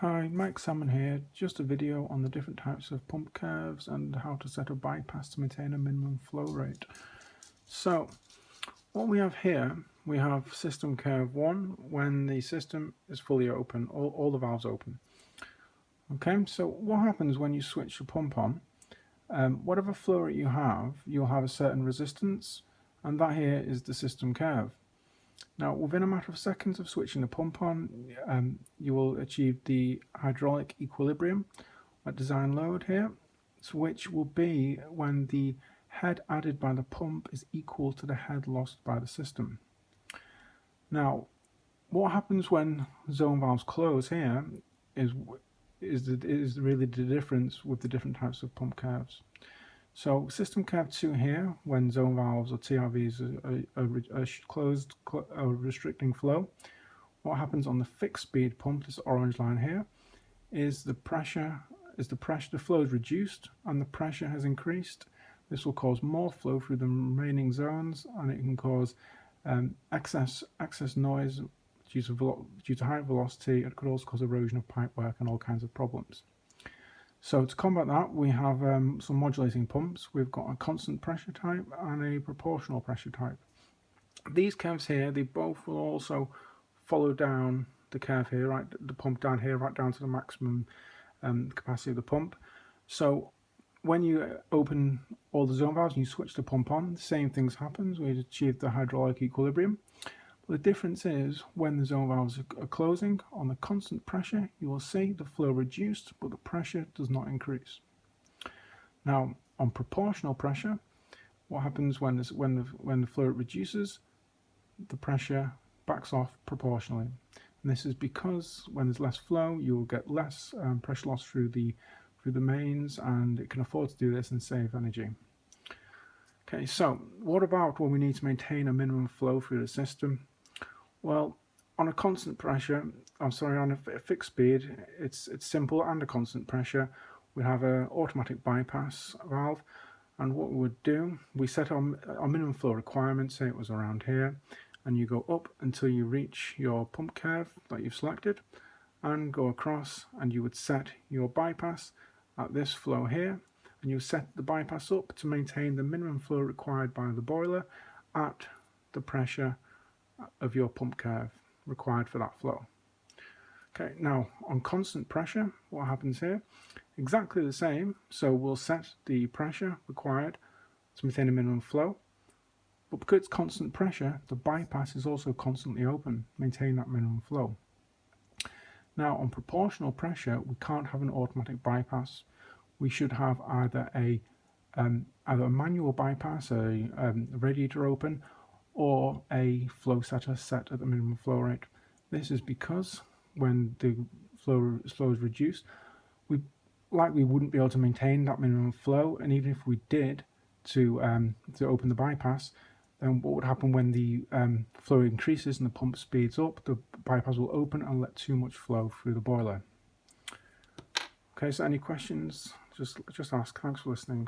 Hi, Mike Salmon here. Just a video on the different types of pump curves and how to set a bypass to maintain a minimum flow rate. So, what we have here, we have system curve 1 when the system is fully open, all the valves open. Okay, so what happens when you switch the pump on? Whatever flow rate you have, you'll have a certain resistance, and that here is the system curve. Now, within a matter of seconds of switching the pump on, you will achieve the hydraulic equilibrium at design load here, which will be when the head added by the pump is equal to the head lost by the system. Now, what happens when zone valves close here is really the difference with the different types of pump curves. So system curve 2 here, when zone valves or TRVs are closed, restricting flow, what happens on the fixed speed pump, this orange line here, is the flow is reduced and the pressure has increased. This will cause more flow through the remaining zones, and it can cause excess noise due to high velocity. It could also cause erosion of pipework and all kinds of problems. So to combat that, we have some modulating pumps. We've got a constant pressure type and a proportional pressure type. These curves here, they both will also follow down the curve here, right, the pump down here, right down to the maximum capacity of the pump. So when you open all the zone valves and you switch the pump on, the same things happens. We achieve the hydraulic equilibrium. The difference is when the zone valves are closing, on the constant pressure, you will see the flow reduced, but the pressure does not increase. Now, on proportional pressure, what happens when the flow reduces, the pressure backs off proportionally. And this is because when there's less flow, you will get less pressure loss through the mains, and it can afford to do this and save energy. Okay, so what about when we need to maintain a minimum flow through the system? Well, on a constant pressure, on a fixed speed, it's simple and a constant pressure. We have an automatic bypass valve, and what we would do, we set our minimum flow requirement, say it was around here, and you go up until you reach your pump curve that you've selected, and go across, and you would set your bypass at this flow here, and you set the bypass up to maintain the minimum flow required by the boiler at the pressure of your pump curve required for that flow. Okay, now on constant pressure, what happens here? Exactly the same. So we'll set the pressure required to maintain a minimum flow, but because it's constant pressure, the bypass is also constantly open, maintain that minimum flow. Now on proportional pressure, we can't have an automatic bypass. We should have either a manual bypass, a radiator open, or a flow setter set at the minimum flow rate. This is because when the flow is reduced, we likely wouldn't be able to maintain that minimum flow, and even if we did to open the bypass, then what would happen when the flow increases and the pump speeds up, the bypass will open and let too much flow through the boiler. Okay, so any questions, just ask. Thanks for listening.